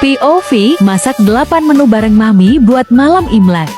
POV, masak 8 menu bareng Mami buat malam Imlek.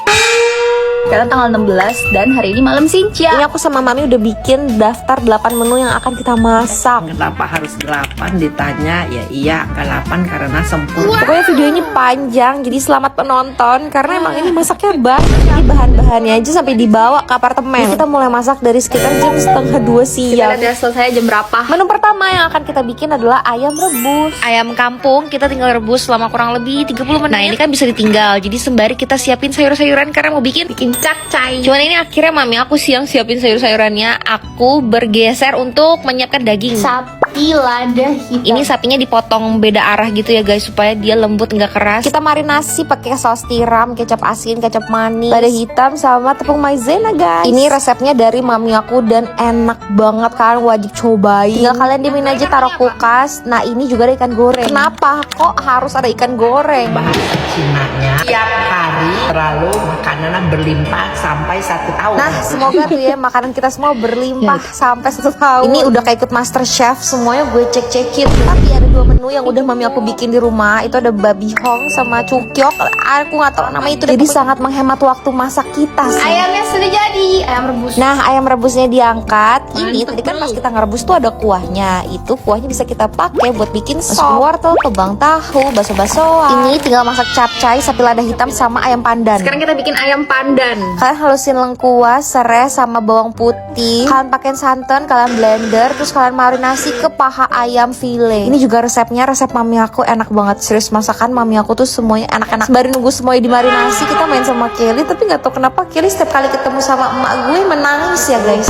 Sekarang tanggal 16 dan hari ini malam Sinca. Ini aku sama Mami udah bikin daftar 8 menu yang akan kita masak. Kenapa harus 8 ditanya? Ya iya, angka 8 karena sempurna. Pokoknya video ini panjang, jadi selamat penonton. Karena emang ini masaknya banyak. Jadi bahan-bahannya aja sampai dibawa ke apartemen. Jadi kita mulai masak dari sekitar jam setengah 2 Kita siang. udah selesai jam berapa? Menu pertama yang akan kita bikin adalah ayam rebus. Ayam kampung kita tinggal rebus selama kurang lebih 30 menit. Nah ini kan bisa ditinggal, jadi sembari kita siapin sayur-sayuran karena mau bikin capcay. Cuman ini akhirnya mami aku siapin sayur-sayurannya, aku bergeser untuk menyiapkan daging. Sapi lada hitam. Ini sapinya dipotong beda arah gitu ya guys, supaya dia lembut nggak keras. Kita marinasi pakai saus tiram, kecap asin, kecap manis, lada hitam sama tepung maizena guys. Ini resepnya dari mami aku dan enak banget kan, wajib cobain. Tinggal kalian diemin aja taruh kulkas. Nah ini juga ada ikan goreng. Kenapa kok harus ada ikan goreng? Bahasa Cinanya tiap hari terlalu makanan berlimpah sampai 1 tahun. Nah semoga tuh ya makanan kita semua berlimpah sampai 1 tahun. Ini udah kayak ikut Master Chef, semuanya gue cek-cekin. Tapi ada 2 menu yang udah mami aku bikin di rumah. Itu ada babi hong sama cukyok. Aku nggak tahu nama itu. Jadi sangat menghemat waktu masak kita sih. Ayamnya sudah jadi, ayam rebus. Nah ayam rebusnya diangkat. Ini tadi kan pas kita ngerebus tuh ada kuahnya. Itu kuahnya bisa kita pakai buat bikin sop, wortel, kebang tahu, bakso-baksoan. Ini tinggal masak capcay, sapi lada hitam sama ayam pandan. Sekarang kita bikin ayam pandan. Kalian halusin lengkuas, serai sama bawang putih. Kalian pakai santan, kalian blender, terus kalian marinasi ke paha ayam file. Ini juga resepnya, resep mami aku enak banget. Serius, masakan mami aku tuh semuanya enak-enak. Baru nunggu semuanya dimarinasi, kita main sama Kelly. Tapi nggak tahu kenapa Kelly setiap kali ketemu sama emak gue menangis ya guys.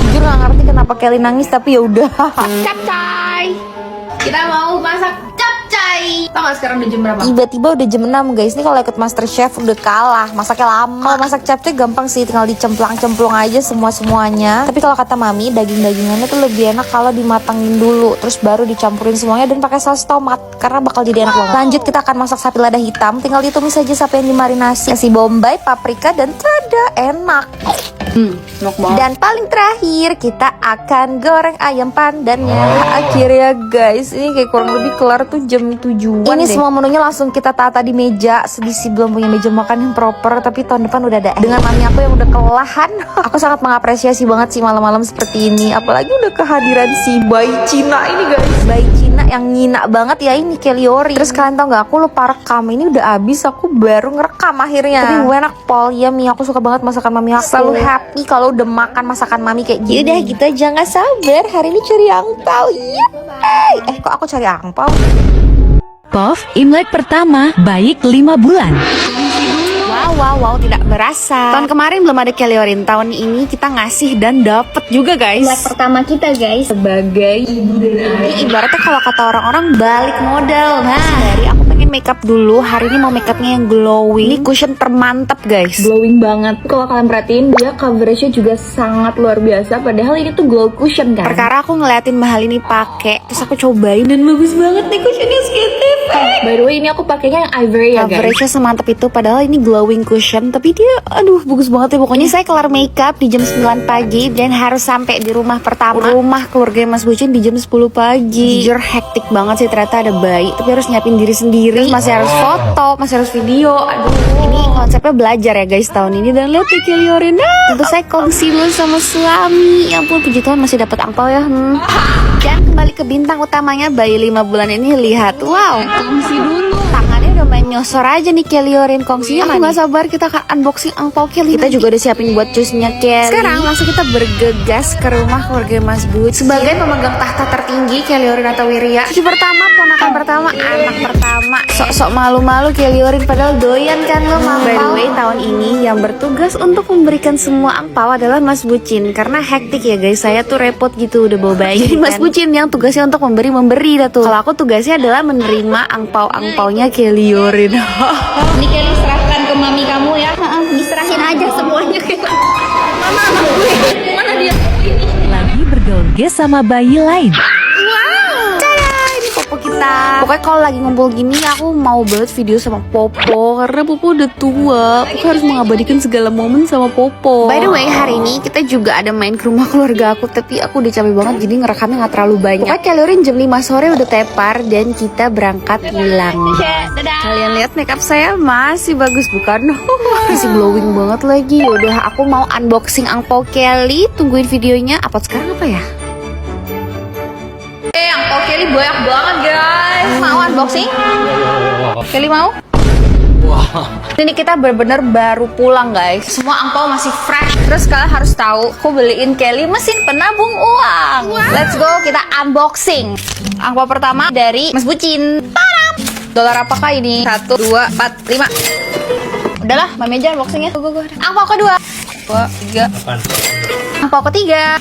Jujur nggak ngerti kenapa Kelly nangis, tapi ya udah. Capcay. Kita mau masak capcay. Tau gak sekarang udah jam berapa? Tiba-tiba udah jam 6 guys. Ini kalau ikut Master Chef udah kalah. Masaknya lama. Kalau masak capcay gampang sih, tinggal dicemplang-cemplung aja semuanya. Tapi kalau kata mami, daging-dagingannya tuh lebih enak kalau dimatangin dulu, terus baru dicampurin semuanya dan pakai saus tomat karena bakal jadi enak banget. Lanjut kita akan masak sapi lada hitam. Tinggal ditumis aja sapi yang dimarinasi, kasih bombay, paprika, dan tada, enak. Enak banget. Dan paling terakhir kita akan goreng ayam pandannya. Akhirnya guys, ini kayak kurang lebih kelar tuh jam 7-an. Ini semua menunya langsung kita tata di meja. Sedih sih belum punya meja makan yang proper, tapi tahun depan udah ada. Dengan mami aku yang udah kelelahan, aku sangat mengapresiasi banget sih malam-malam seperti ini. Apalagi udah kehadiran si bayi Cina ini guys. Bayi Cina yang ngina banget ya ini Keliori. Terus kalian tau gak, aku lupa rekam. Ini udah habis, aku baru ngerekam akhirnya. Tapi gue enak pol ya Mi, aku suka banget masakan mami aku. Selalu happy kalau udah makan masakan mami kayak gini. Yaudah gitu aja, gak sabar hari ini cari angpau. Iya. Kok aku cari angpau? POV, Imlek pertama, baik 5 bulan. Wow, tidak berasa. Tahun kemarin belum ada Keliorin, tahun ini kita ngasih dan dapet juga guys. Imlek pertama kita guys sebagai ibu dan ayah. Ini ibaratnya kalau kata orang-orang balik modal. Nah, dari aku pengen makeup dulu. Hari ini mau makeupnya yang glowing. Ini cushion termantap guys. Glowing banget. Kalau kalian perhatiin dia coveragenya juga sangat luar biasa. Padahal ini tuh glow cushion kan. Perkara aku ngeliatin mahal ini pakai, terus aku cobain dan bagus banget nih cushionnya Skitif. By the way ini aku pakainya yang ivory ya guys. Coveragenya semantap itu, padahal ini glowing cushion, tapi dia aduh bagus banget ya pokoknya. Saya kelar makeup di jam 9 pagi dan harus sampai di rumah pertama, rumah keluarga Mas Bucin, di jam 10 pagi. Jujur hektik banget sih, ternyata ada bayi tapi harus nyiapin diri sendiri, masih harus foto, masih harus video. Aduh, ini konsepnya belajar ya guys tahun ini. Dan lihat Keliorin, tentu saya kongsi dulu sama suami. Ya ampun, puji Tuhan masih dapat angpau ya. Dan kembali ke bintang utamanya, bayi 5 bulan ini. Lihat, wow, kongsi dulu. Tangannya udah main nyosor aja nih Keliorin. Kongsinya aku gak sabar kita akan unboxing angpau Kelly. Kita juga udah siapin buat jusnya Kelly. Sekarang langsung kita bergegas ke rumah keluarga Mas Bud. Sebagai pemegang tahta tertinggi Keliorin atau Wiria, cucu pertama, ponakan pertama, anak pertama. Sok-sok malu-malu Keliorin padahal doyan kan lo mau. By the way, tahun ini yang bertugas untuk memberikan semua angpau adalah Mas Bucin. Karena hektik ya guys, saya tuh repot gitu udah bawa bayi. Jadi Mas Bucin yang tugasnya untuk memberi dah tuh. Kalau aku tugasnya adalah menerima angpau-angpaunya Keliorin. Ini Kelly serahkan ke mami kamu ya. Diserahin aja semuanya ke mama gue. Mana dia? Lagi bergaul sama bayi lain. Tada, ini popo kita. Pokoknya kalau lagi ngumpul gini aku mau banget video sama Popo, karena Popo udah tua. Aku harus mengabadikan segala momen sama Popo. By the way, hari ini kita juga ada main ke rumah keluarga aku, tapi aku udah capek banget jadi ngerekamnya gak terlalu banyak. Pokoknya Keliorin jam 5 sore udah tepar dan kita berangkat pulang. Kalian lihat makeup saya masih bagus bukan? Masih glowing banget lagi. Udah, aku mau unboxing angpau Kelly. Tungguin videonya. Upload sekarang apa ya? Angpau Kelly banyak banget guys. Mau unboxing? Kelly mau? Ini kita bener-bener baru pulang guys. Semua angpau masih fresh. Terus kalian harus tahu, aku beliin Kelly mesin penabung uang. Let's go, kita unboxing. Angpau pertama dari Mas Bucin. Tarap! Dolar apakah ini? 1, 2, 4, 5. Udahlah, Mami aja unboxingnya. Angpau kedua. 2, 3. Angpau ketiga.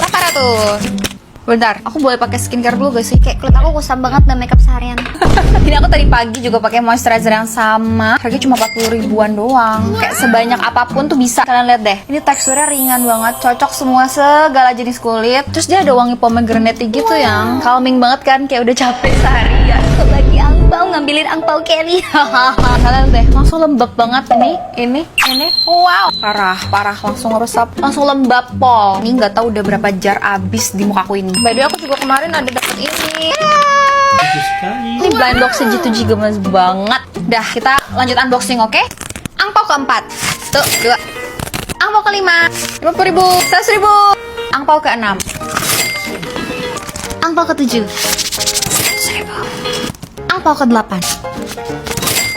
800. Bentar, aku boleh pakai skincare dulu gak sih? Kayak kulit aku kusam banget dan makeup seharian. Ini aku tadi pagi juga pakai moisturizer yang sama. Harganya cuma 40 ribuan doang. Kayak sebanyak apapun tuh bisa. Kalian lihat deh. Ini teksturnya ringan banget, cocok semua segala jenis kulit. Terus dia ada wangi pomegranate gitu yang calming banget kan, kayak udah capek seharian. Bagi angpau, ngambilin angpau Kelly. Kalian deh, langsung lembab banget ini. Wow, parah, langsung ngeresap, langsung lembab pol. Ini nggak tahu udah berapa jar abis di mukaku ini. By the way, aku juga kemarin ada dapet ini. Ini blind box G2G gemes banget. Dah, kita lanjut unboxing, oke? Angpau keempat. Tuh, 2. Angpau kelima. 50 ribu. 100 ribu. Angpau keenam. Angpau ketujuh. 100 ribu. Angpau ke-8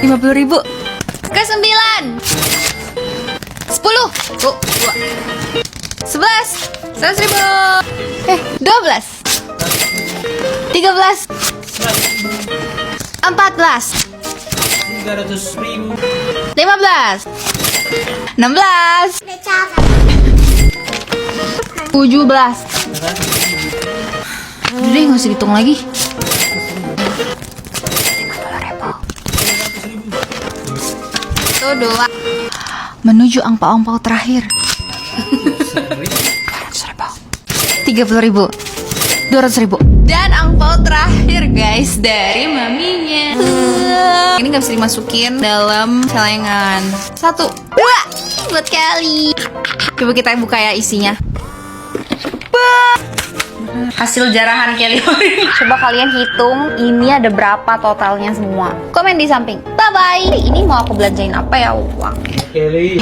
50 ribu. Ke-9 10. 2 11 100 ribu. 12 13 14 300 ribu. 15 16 17. Udah deh, gak usah dihitung lagi. Itu 2. Menuju angpau-angpau terakhir. 30 ribu. 200 ribu. Dan angpau terakhir guys dari maminya. Ini gak bisa dimasukin dalam celengan. 1, 2 buat Kelly. Coba kita buka ya isinya. Hasil jarahan Kelly. Coba kalian hitung ini ada berapa totalnya semua. Komen di samping. Bye bye. Ini mau aku belanjain apa ya uang? Kelly.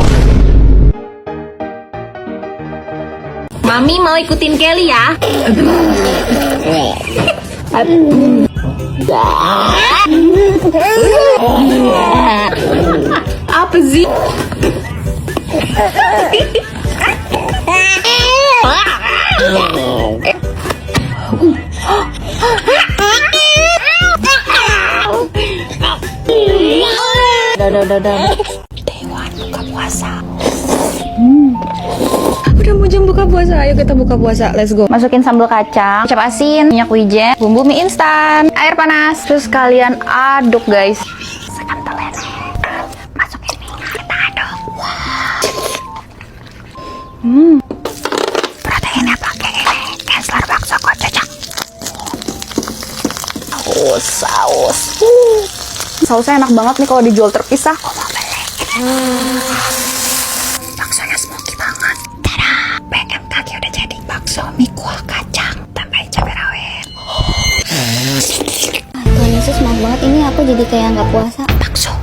Mami mau ikutin Kelly ya. Apa sih? Dewan buka puasa. Udah mau jam buka puasa, ayo kita buka puasa, let's go. Masukin sambal kacang, kecap asin, minyak wijen, bumbu mie instan, air panas. Terus kalian aduk guys. Sekentalnya. Masukin minyak, kita aduk. Proteinnya pakai ini, Kensler bakso kococak. Saus. Sausnya enak banget nih kalau dijual terpisah. Aku mau beli. Baksonya smoky banget. Tada, BMKG udah jadi. Bakso mie kuah kacang, tambahin cabai rawit. Tuhan Yesus, maaf banget ini aku jadi kayak nggak puasa. Bakso.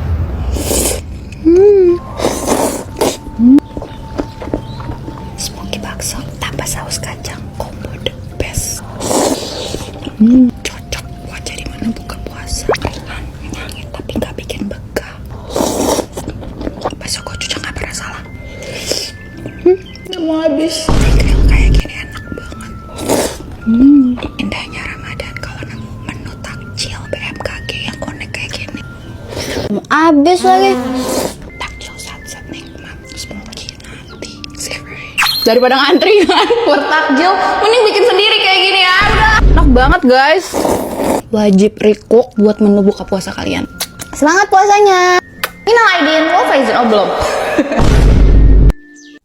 Smoky bakso tambah saus kacang, combo the best. Cocok buat jadi menu buka puasa. Ringan, nyenangin tapi nggak bikin begah. Bakso kocok nggak pernah salah. Nggak mau habis. Grill kayak gini enak banget. Indahnya Ramadan kalau nemu menu takjil BMKG yang unik kayak gini. Abis lagi. Takjil saat nikmat, smoky nanti savory. Daripada ngantri kan buat takjil, mending bikin sendiri kayak gini ya. Udah enak banget guys. Wajib recook buat menu buka puasa kalian. Semangat puasanya. Minal aidin wal faizin. Oh belum.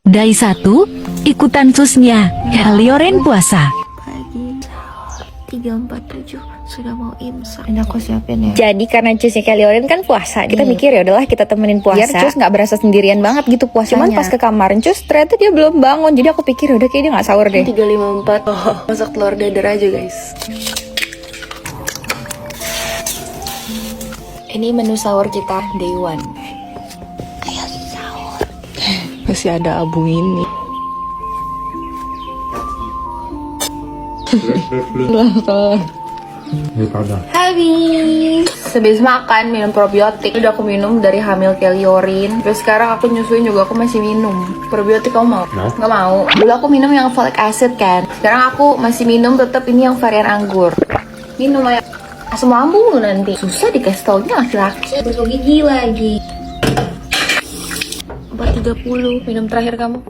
Dai 1, ikutan susnya Keliorin puasa. 3.47 sudah mau imsak. Dan aku siapin ya. Jadi karena cusnya Keliorin kan puasa, kita mikir ya udahlah kita temenin puasa. Biar cus nggak berasa sendirian banget gitu puasanya. Cuman pas ke kamar cus ternyata dia belum bangun. Jadi aku pikir udah kayak dia nggak sahur deh. 3.54. Oh, masak telur dadar aja guys. Ini menu sahur kita day one. Ayo sahur. Masih ada abu ini. Habis. Habis makan minum probiotik. Udah aku minum dari hamil Keliorin. Terus sekarang aku nyusuin juga aku masih minum. Probiotik kamu mau? No. Gak mau. Dulu aku minum yang folic acid kan. Sekarang aku masih minum tetap ini yang varian anggur. Minum aja. Asam lambung lu nanti. Susah dikasih taunya laki-laki. Gosok gigi lagi. 4.30 minum terakhir kamu.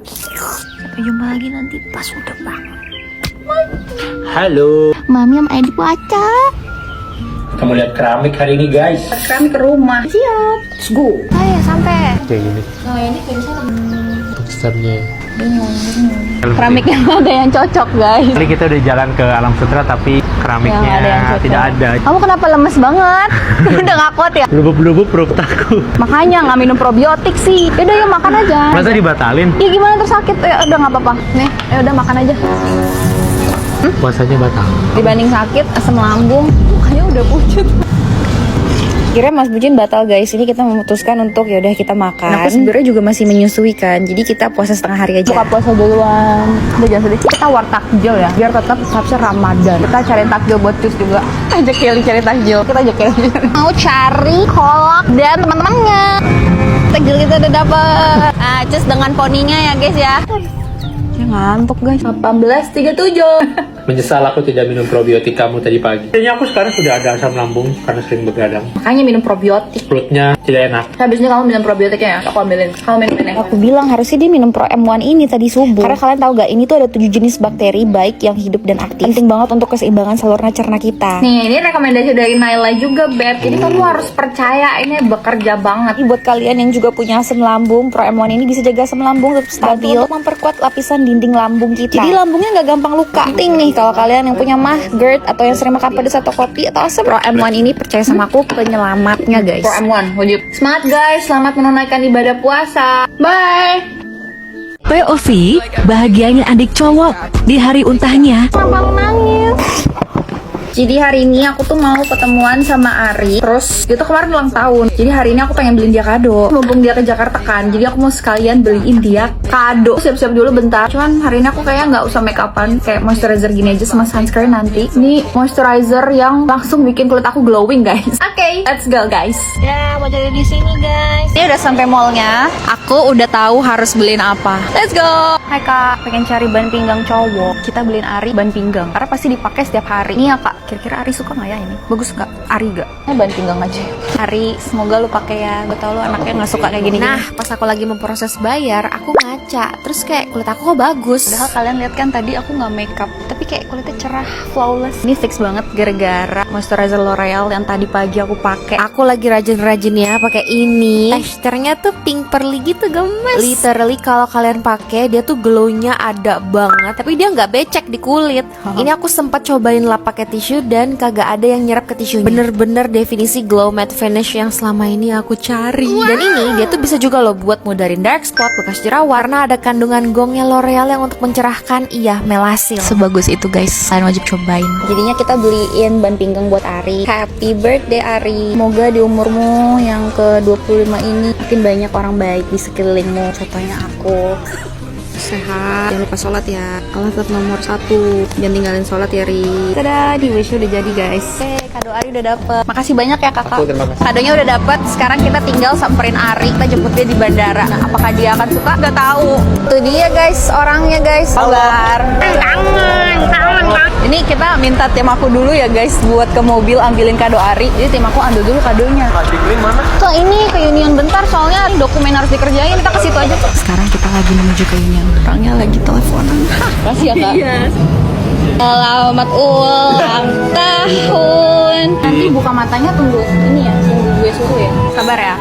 Sampai jumpa lagi nanti pas udah bangun. Halo. Mami sama Edi puasa. Kamu lihat keramik hari ini guys. Keramik ke rumah. Siap. Let's go. Ayo sampai. Kayak gini. Nah ini kayak misalnya Teksturnya. Keramiknya ada yang cocok guys. Kali kita udah jalan ke Alam Sutra tapi keramiknya Yang ada yang cocok. tidak ada. Kamu kenapa lemes banget? Udah gak kuat ya? Lubuk-lubuk perut aku. Makanya nggak minum probiotik sih. Yaudah yuk makan aja. Masa dibatalin? Ya gimana terus sakit? Ya udah nggak apa-apa. Nih, ya udah makan aja. Puasanya batal. Dibanding sakit asam lambung, mukanya udah pucat. kira Mas Bujin batal guys. Ini kita memutuskan untuk ya udah kita makan. Aku sebenarnya juga masih menyusui kan. Jadi kita puasa setengah hari aja. Buka puasa duluan. Udah jangan sedih. Kita war takjil ya. Biar tetap habisnya Ramadan. Kita cari takjil buat cus juga. Ajak Kelly cari takjil. Kita ajak Kelly. Mau cari kolak dan teman-temannya. Takjil kita udah dapet. Nah, cus dengan poninya ya guys ya. Ya ngantuk guys. 18.37. Menyesal aku tidak minum probiotik kamu tadi pagi. Kayaknya aku sekarang sudah ada asam lambung karena sering begadang. Makanya minum probiotik. Perutnya tidak enak. Habis ini kamu minum probiotiknya ya. Aku ambilin. Kamu minum ini. Aku bilang harusnya dia minum Pro M1 ini tadi subuh. Karena kalian tahu gak, ini tuh ada 7 jenis bakteri baik yang hidup dan aktif. Penting banget untuk keseimbangan saluran cerna kita. Nih, ini rekomendasi dari Naila juga, Beb. Jadi kamu harus percaya ini bekerja banget. Buat kalian yang juga punya asam lambung, Pro M1 ini bisa jaga asam lambung tetap stabil untuk memperkuat lapisan dinding lambung kita. Jadi lambungnya nggak gampang luka. Penting nih kalau kalian yang punya mah, GERD, atau yang sering makan pedas atau kopi atau asam, Pro M1 ini percaya sama aku penyelamatnya guys. Pro M1, wajib. Semangat guys, selamat menunaikan ibadah puasa. Bye. POV, bahagianya adik cowok di hari untahnya. Kenapa lu nangis? Jadi hari ini aku tuh mau ketemuan sama Ari. Terus dia tuh kemarin ulang tahun. Jadi hari ini aku pengen beliin dia kado. Mumpung dia ke Jakarta kan, jadi aku mau sekalian beliin dia kado. Siap-siap dulu bentar. Cuman hari ini aku kayaknya nggak usah make upan, kayak moisturizer gini aja sama sunscreen nanti. Ini moisturizer yang langsung bikin kulit aku glowing guys. Oke, let's go guys. Ya, mau jadi di sini guys. Ini udah sampai mallnya. Aku udah tahu harus beliin apa. Let's go. Hai kak, pengen cari ban pinggang cowok. Kita beliin Ari ban pinggang karena pasti dipakai setiap hari. Ini ya kak. Kira-kira Ari suka nggak ya ini? Bagus nggak? Ari gak? Ini ban pinggang aja. Ari, semoga lu pakai ya. Gue tau lu anaknya nggak suka kayak gini. Nah, pas aku lagi memproses bayar, aku ngaca. Terus kayak kulit aku kok bagus. Padahal kalian lihat kan tadi aku nggak makeup, tapi kayak kulitnya cerah, flawless. Ini fix banget gara-gara moisturizer L'Oreal yang tadi pagi aku pakai. Aku lagi rajin-rajin ya pakai ini. Teksturnya tuh pink pearly gitu gemes. Literally kalau kalian pakai dia tuh glownya ada banget, tapi dia nggak becek di kulit. Ini aku sempat cobain lap pakai tisu dan kagak ada yang nyerap ke tisunya. Bener-bener definisi glow matte finish yang selama ini aku cari. Dan ini dia tuh bisa juga loh buat mudarin dark spot, bekas jerawat, karena ada kandungan gongnya L'Oreal yang untuk mencerahkan, iya, melasil. Sebagus itu guys, kalian wajib cobain. Jadinya kita beliin ban pinggang buat Ari. Happy birthday Ari. Semoga di umurmu yang ke-25 ini makin banyak orang baik di sekelilingmu. Contohnya aku. Sehat, jangan lupa sholat ya. Allah tetap nomor 1. Jangan tinggalin sholat ya Ri. Tada, di wish udah jadi guys. Kado Ari udah dapet. Makasih banyak ya kakak. Terima kasih. Kadonya udah dapet. Sekarang kita tinggal samperin Ari. Kita jemput dia di bandara. Nah, apakah dia akan suka? Gak tahu. Tuh dia guys, orangnya guys. Sabar. Ini kita minta tim aku dulu ya guys, buat ke mobil ambilin kado Ari. Jadi tim aku ambil dulu kadonya. Mana? Tuh ini ke Union bentar, soalnya dokumen harus dikerjain. Kita ke situ aja. Sekarang kita lagi menuju ke Union. Orangnya lagi teleponan. Makasih ya kak. Iya. Selamat ulang tahun. Nanti buka matanya tunggu ini ya, tunggu gue suruh ya. Sabar ya.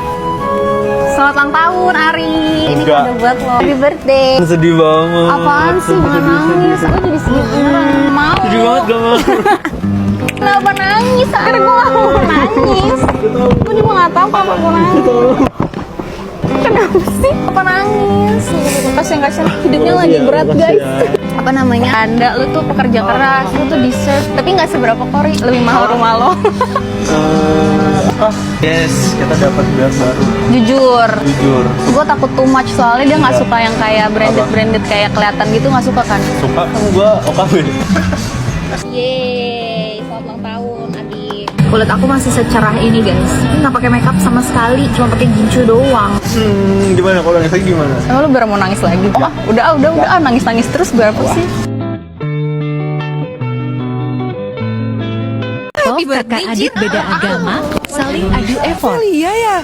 Selamat ulang tahun, Ari. Ini Enggak. kado buat lo. Happy birthday. Sedih banget. Apaan sih? Jangan nangis. Aku jadi sedih beneran. Mau. Sedih banget gak mau. Kenapa nangis? Karena gue gak mau nangis. Gue juga gak tau kenapa gue nangis. Kenapa sih? Apa nangis? Kasian-kasian. Hidupnya lagi berat, guys. Apa namanya? Anda, lu tuh pekerja keras, lu tuh deserve. Tapi gak seberapa kori, lebih mahal rumah lo. Yes, kita dapat gelas baru. Jujur. Jujur. Gue takut too much soalnya dia nggak suka yang kayak branded kayak kelihatan gitu, nggak suka kan? Suka gua OKB. Yeay, selamat ulang tahun adik. Kulit aku masih secerah ini guys. Nggak pakai makeup sama sekali, cuma pakai gincu doang. Gimana kalau nangis lagi gimana? Emang lu baru mau nangis lagi? Oh, udah nangis terus berapa sih? Bob kakak adik beda agama, saling adu effort. Iya ya.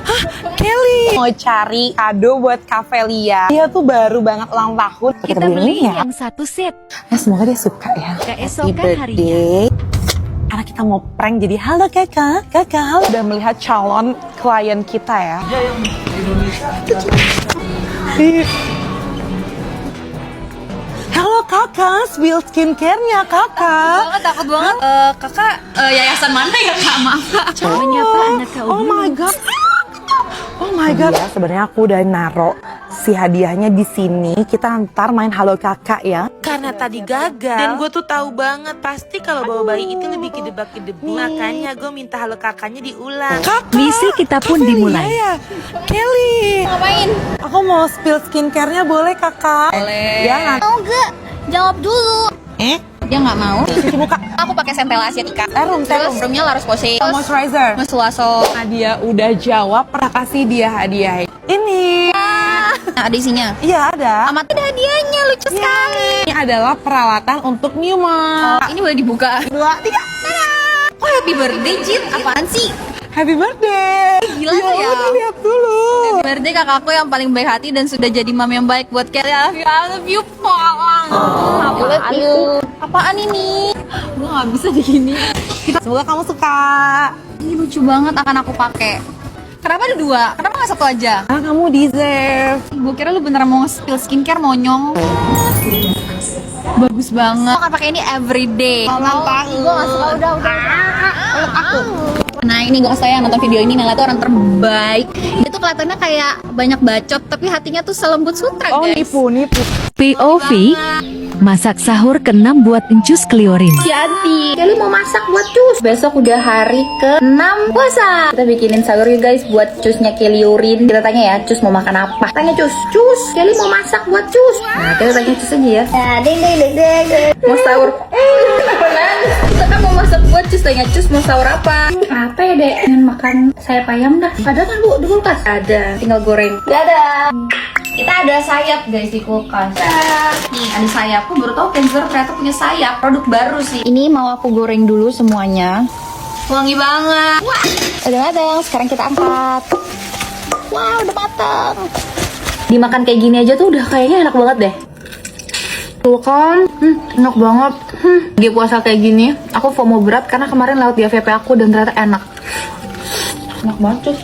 Hah, Kelly mau cari kado buat Kavelia. Dia tuh baru banget ulang tahun. Kita beli yang satu set. Ya, semoga dia suka ya. Keesokan harinya. Karena kita mau prank jadi halo kakak, halo. Udah melihat calon klien kita ya. Halo kakak, spill skincare-nya kakak. Takut banget. Kakak yayasan mana ya kak? Maaf kak. Menyapa anak kau Oh my god. Oh my god. Ya, sebenarnya aku udah naro si hadiahnya di sini. Kita ntar main halo kakak ya. Karena tadi gagal dan gue tuh tahu banget pasti kalau bawa bayi itu lebih kedebak-kedebuk. Makanya gue minta halo kakaknya diulang. Misi kita pun dimulai. Ya, Kelly. Ngapain? Aku mau spill skincare-nya boleh kakak? Boleh. Ya nggak? Mau gak? Jawab dulu. Dia nggak mau. Cuci muka. Aku pakai Centella Asiatica. Serum. Serumnya Laros Posay. Moisturizer. Suaso. Nah, dia udah jawab, pernah kasih dia hadiah. Ini. Ada isinya. Iya ada. Amat ada hadiahnya, lucu sekali. Ini adalah peralatan untuk Newma. Ini boleh dibuka. 2, 3. Oh, happy birthday, Jin. Apaan sih? Happy birthday. Gila ya. Lihat dulu. Happy birthday kakakku yang paling baik hati dan sudah jadi mam yang baik buat Kelly. I love you, Pong. I love you. Apaan ini? Gue gak bisa digini. Semoga kamu suka. Ini lucu banget, akan aku pakai. Kenapa ada 2? Kenapa gak 1 aja? Ah, kamu deserve. Gue kira lu beneran mau spill skincare, monyong. Bagus banget. Aku akan pakai ini everyday. Gue gak suka, udah. Peluk aku. Nah ini gue kasih yang nonton video ini, Nela tuh orang terbaik. Dia tuh kelihatannya kayak banyak bacot, tapi hatinya tuh selembut sutra Oh, guys. nipu. POV, masak sahur ke-6 buat encus keliorin. Jadi, Kelly mau masak buat cus. Besok udah hari ke-6 puasa. Kita bikinin sahur ya guys buat cusnya Kelly Urin. Kita tanya ya, cus mau makan apa? Tanya cus, Kelly mau masak buat cus. Nah, kita tanya cus aja ya. Ding. Mau sahur. Kenapa nangis? Kita kan mau masak buat cus. Tanya cus mau sahur apa? Apa ya dek? Pengen makan sayap ayam dah. Ada kan bu di kulkas? Ada. Tinggal goreng. Dadah. Kita ada sayap guys di kulkas. Nih ada sayap. Aku baru tahu Kenzer ternyata punya sayap. Produk baru sih. Ini mau aku goreng dulu semuanya. Wangi banget. Wah. Udah matang. Sekarang kita angkat. Wow, udah matang. Dimakan kayak gini aja tuh udah kayaknya enak banget deh. Tuh kan, enak banget. Di puasa kayak gini, aku FOMO berat karena kemarin lewat di FYP aku dan ternyata enak. Enak banget cus.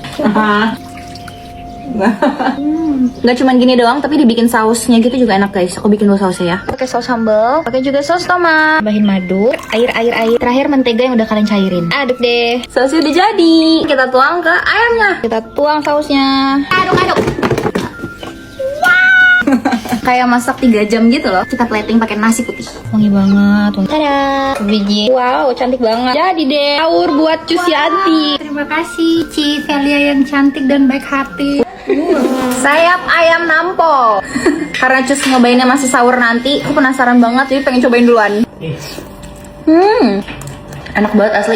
Nggak cuman gini doang, tapi dibikin sausnya gitu juga enak guys. Aku bikin dua sausnya ya. Pakai saus sambal, pakai juga saus tomat, tambahin madu, air. Terakhir mentega yang udah kalian cairin. Aduk deh. Sausnya udah jadi. Kita tuang ke ayamnya. Kita tuang sausnya. Aduk. Kayak masak 3 jam gitu loh. Kita plating pakai nasi putih. Wangi banget. Tada. Biji. Wow, cantik banget. Jadi deh, sahur buat Cus Yanti. Terima kasih Ci Velia yang cantik dan baik hati. Sayap ayam nampol. Karena Cus nyobainnya masih sahur nanti, aku penasaran banget jadi pengen cobain duluan. Enak banget asli.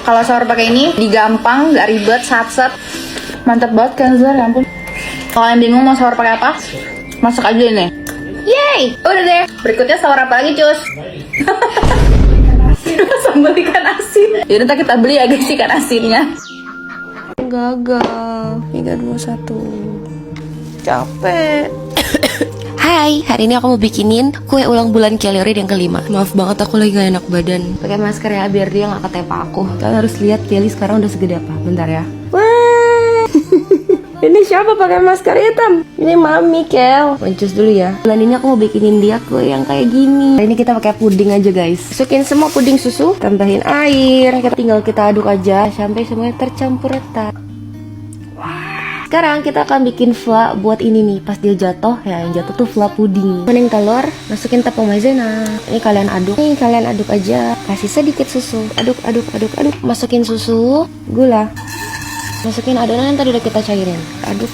Kalau sahur pakai ini, digampang, gak ribet, sat-set. Mantap banget Kenzer, ya ampun. Kalau kalian bingung mau sahur pakai apa, masak aja ini. Yeay, udah deh. Berikutnya sahur apa lagi Cus? Sambal ikan asin. Yaudah ntar kita beli ya guys ikan asinnya. Gagal. 3, 2, 1. Capek. Hai, hari ini aku mau bikinin kue ulang bulan Kelly Urin yang kelima. Maaf banget aku lagi gak enak badan. Pakai masker ya biar dia gak ketepa aku. Kalian harus lihat Kelly sekarang udah segede apa. Bentar ya. Wah. Ini siapa pakai masker hitam? Ini Mami, Kel. Mancus dulu ya. Bulan ini aku mau bikinin dia kue yang kayak gini. Ini kita pakai puding aja, guys. Masukin semua puding susu, tambahin air. Tinggal kita aduk aja sampai semuanya tercampur rata. Sekarang kita akan bikin fla buat ini nih. Pas dia jatuh, ya yang jatuh tuh fla puding. Kuning telur, masukin tepung maizena. Ini kalian aduk. Nih kalian aduk aja. Kasih sedikit susu. Aduk. Masukin susu, gula. Masukin adonan yang tadi udah kita cairin. Aduk.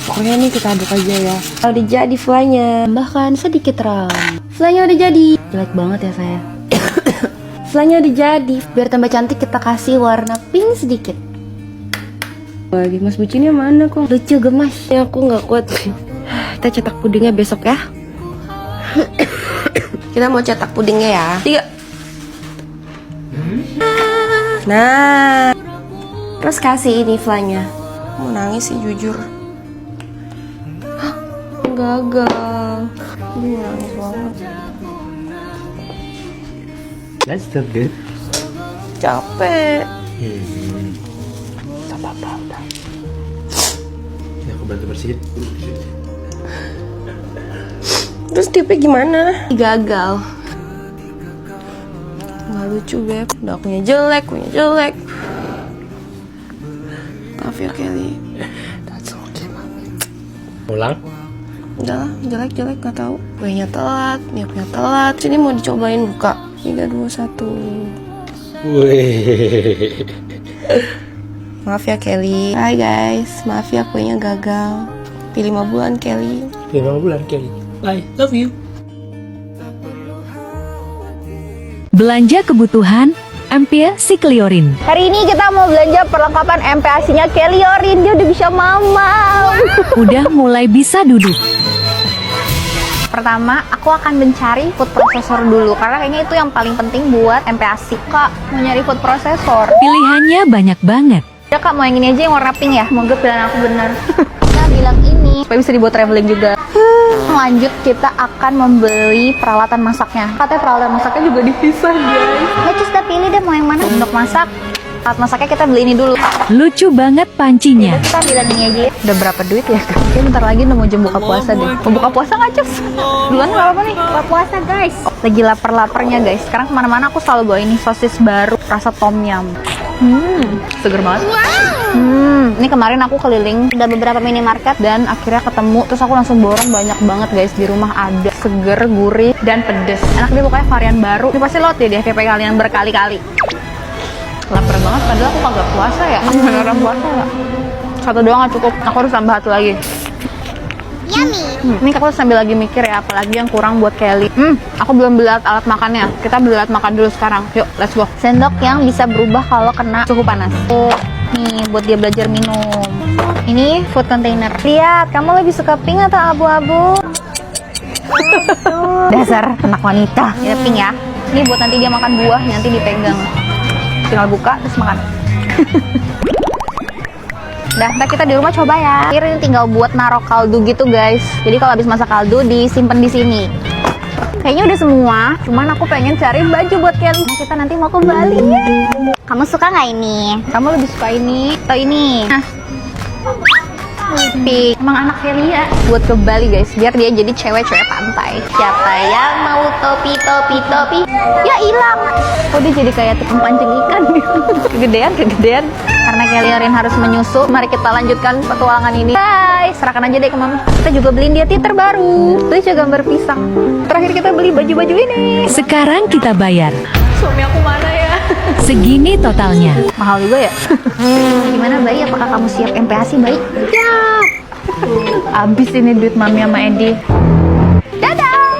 Pokoknya nih kita aduk aja ya. Kalau udah jadi flanya, tambahkan sedikit ram. Flanya udah jadi. Jelek banget ya saya. Flanya udah jadi. Biar tambah cantik kita kasih warna pink sedikit. Lagi Mas Bucinnya mana kok? Lucu gemas. Ya aku nggak kuat. Kita cetak pudingnya besok ya. Kita mau cetak pudingnya ya. 3. Nah. Terus kasih ini flanya. Mau nangis sih jujur. Hah, gagal. Ini nangis banget. That's still good. Capek. Tak apa-apa, udah. Ya, aku bantu bersihin. Terus tipnya gimana? Gagal. Nggak lucu, Beb. Udah akunya jelek. Maaf ya, Kelly. That's okay, Mami. Ulang? Udah lah, jelek gak tahu. Kuenya telat, niupnya telat. Sini mau dicobain buka. 3, 2, 1. Wih. Maaf ya, Kelly. Hai guys, maaf ya kuenya gagal. Pilih 5 bulan, Kelly. 5 bulan, Kelly. I love you. Belanja kebutuhan Ampia si Keliorin. Hari ini kita mau belanja perlengkapan MPASI-nya Keliorin. Dia udah bisa mamau. Udah mulai bisa duduk. Pertama, aku akan mencari food processor dulu karena kayaknya itu yang paling penting buat MPASI. Kak, mau nyari food processor. Pilihannya banyak banget. Ya Kak, mau yang ini aja yang warna pink ya. Semoga pilihan aku benar. Kita bilang ini supaya bisa dibuat traveling juga. Lanjut, kita akan membeli peralatan masaknya. Katanya peralatan masaknya juga dipisah, guys. Ya, Cus, udah pilih deh mau yang mana untuk masak. Alat masaknya kita beli ini dulu. Lucu banget pancinya. Kita bilang ini aja. Udah berapa duit ya? Oke, bentar lagi udah mau jam buka puasa deh. Mau buka puasa nggak, Cus? Duluan nggak apa-apa nih. Buka puasa, guys. Lagi lapar-laparnya, guys. Sekarang kemana-mana aku selalu bawa ini sosis baru rasa tom yum. Seger banget. Ini kemarin aku keliling udah beberapa minimarket dan akhirnya ketemu, terus aku langsung borong banyak banget, guys. Di rumah ada seger, gurih, dan pedes. Enak deh, pokoknya varian baru. Ini pasti lot deh di FYP kalian berkali-kali. Lapar banget, padahal aku kagak puasa ya. Beneran puasa gak? Satu doang gak cukup, aku harus tambah satu lagi. Ini aku sambil lagi mikir ya, apalagi yang kurang buat Kelly. Aku belum beli alat makannya. Kita beli alat makan dulu sekarang. Yuk, let's go. Sendok yang bisa berubah kalau kena suhu panas. Nih, buat dia belajar minum. Ini food container. Lihat, kamu lebih suka pink atau abu-abu? Dasar anak wanita. Ini pink ya. Ini buat nanti dia makan buah, nanti dipegang. Tinggal buka, terus makan. Dah, ntar kita di rumah coba ya. Ini tinggal buat naruh kaldu gitu, guys. Jadi kalau habis masak kaldu disimpan di sini. Kayaknya udah semua. Cuman aku pengen cari baju buat Kelly. Nah, kita nanti mau ke Bali. Kamu suka nggak ini? Kamu lebih suka ini atau ini? Nah. Pink. Emang anak Kelly ya. Buat ke Bali, guys. Biar dia jadi cewek-cewek pantai. Siapa yang mau topi? Ya hilang. Oh, dia jadi kayak tukang pancing ikan. Kegedean. Karena Keliorin harus menyusu, mari kita lanjutkan petualangan ini. Hai, serahkan aja deh ke mama. Kita juga beliin dia titer baru. Itu juga gambar pisang. Terakhir kita beli baju-baju ini. Sekarang kita bayar. Suami aku mana ya? Segini totalnya. Mahal juga ya? Gimana Bayi? Apakah kamu siap MPASI, Bayi? Siap. Abis ini duit Mami sama Edi. Dadah.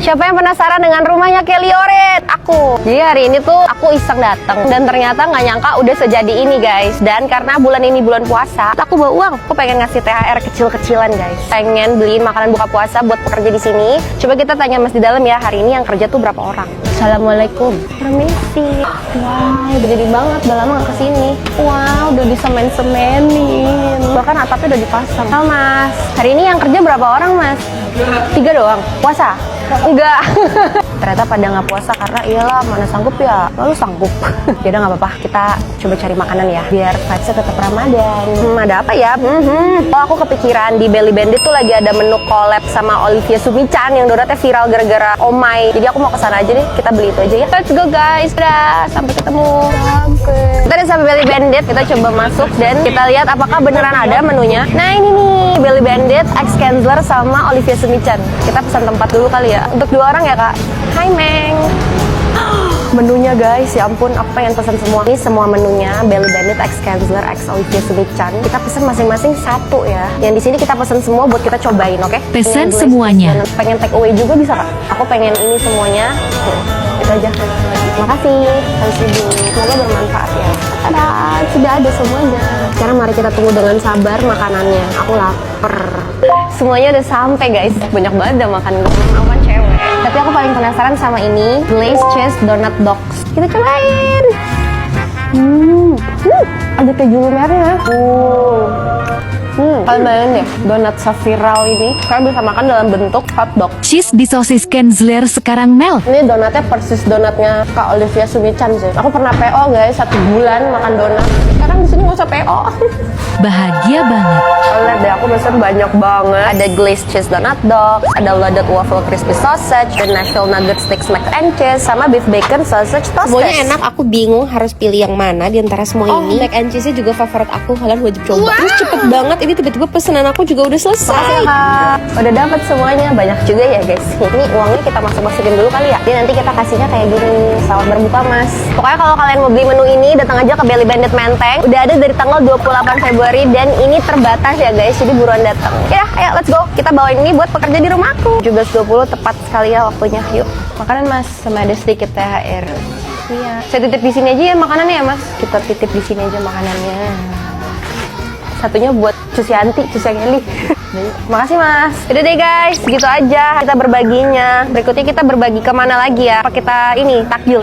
Siapa yang penasaran dengan rumahnya Keliorin? Aku. Jadi hari ini tuh aku iseng datang dan ternyata nggak nyangka udah sejadi ini, guys. Dan karena bulan ini bulan puasa, aku bawa uang. Aku pengen ngasih THR kecil-kecilan, guys. Pengen beliin makanan buka puasa buat pekerja di sini. Coba kita tanya Mas di dalam ya, hari ini yang kerja tuh berapa orang? Assalamualaikum. Permisi. Wow, udah gede banget. Udah lama nggak kesini. Wow, udah disemen-semenin. Bahkan atapnya udah dipasang. Halo Mas, hari ini yang kerja berapa orang, Mas? 3 doang. Puasa? Enggak. Ternyata pada nggak puasa karena iyalah mana sanggup ya. Lalu sanggup. Ya udah nggak apa-apa. Kita coba cari makanan ya biar vibes-nya tetap Ramadan. Ada apa ya? Oh, aku kepikiran di Belly Bandit tuh lagi ada menu collab sama Olivia Sumichan yang donatnya viral gara-gara Oh My. Jadi aku mau kesana aja nih. Kita beli itu aja ya. Let's go guys. Dadah. Sampai ketemu. Kita udah sampai Belly Bandit. Kita coba masuk dan kita lihat apakah beneran ada menunya. Nah ini nih Belly Bandit, X Kenzler sama Olivia Sumichan. Kita pesan tempat dulu kali ya. Untuk 2 orang ya kak. Hai Meng. Menunya guys, ya ampun, aku pengen pesan semua. Ini semua menunya Belly Bandit, X Kenzler, X Olivia Sumichan. Kita pesan masing-masing 1 ya. Yang di sini kita pesan semua buat kita cobain, oke? Pesan semuanya. Pengen take away juga bisa kak? Aku pengen ini semuanya. Itu aja. Makasih. Harus ibu. Semoga bermanfaat ya. Tada, sudah ada semuanya. Sekarang mari kita tunggu dengan sabar makanannya. Aku lapar. Semuanya udah sampai guys. Banyak banget dah makan gue. Aku kan cewek. Tapi aku paling penasaran sama ini Glazed Cheese Donut Dogs. Kita cobain. Ada keju lumernya. Kalian bayangin deh, donat seviral ini kalian bisa makan dalam bentuk hotdog. Cheese di sosis Kenzler sekarang melt. Ini donatnya persis donatnya Kak Olivia Sumichan sih. Aku pernah PO guys, 1 bulan makan donat. Sekarang di sini nggak usah PO. Bahagia banget. Lihat deh, aku pesen banyak banget. Ada glazed cheese donut dog, ada loaded waffle crispy sausage, dan Nashville nugget sticks mac and cheese, sama beef bacon sausage toasted. Semuanya enak, aku bingung harus pilih yang mana di antara semua ini. Mac and cheese-nya juga favorit aku, kalian wajib coba. Terus cepet banget, ini tiba-tiba pesanan aku juga udah selesai. Makasih ya kak. Udah dapat semuanya, banyak juga ya guys. Ini uangnya kita masukin dulu kali ya. Jadi nanti kita kasihnya kayak gini. Selamat berbuka mas. Pokoknya kalau kalian mau beli menu ini, datang aja ke Belly Bandit Menteng. Udah ada dari tanggal 28 Februari dan ini terbatas ya guys. Jadi buruan datang. Ya, ayo let's go. Kita bawain ini buat pekerja di rumahku. 17.20 tepat sekali ya waktunya. Yuk. Makanan mas, sama ada sedikit THR. Iya. Saya titip di sini aja ya makanannya ya mas. Kita titip di sini aja makanannya. Satunya buat Cusianti, Cusiangeli. Makasih mas. Udah deh guys, gitu aja kita berbaginya. Berikutnya kita berbagi kemana lagi ya? Apa kita ini takjil.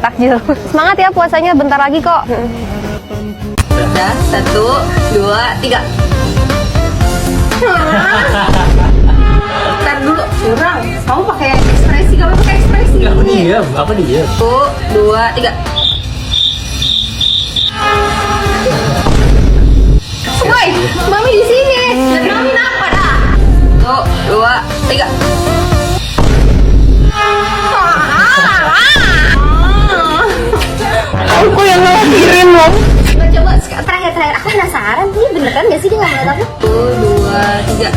Semangat ya puasanya, bentar lagi kok. Udah, 1, 2, 3. Ntar dulu, curang. Kamu pakai ekspresi, kamu pakai ekspresi. Aku diam. 1, 2, 3. Woi, mami di sini. Dan mami apa dah? 1, 2, 3. Aku yang ngelahirin loh. Coba terakhir. Aku penasaran, ini beneran gak sih dia ngeliat aku? 1, 2, 3.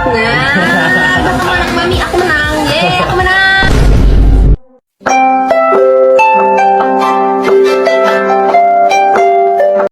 Nah, ketemu anak mami, aku menang. Yeay, aku menang.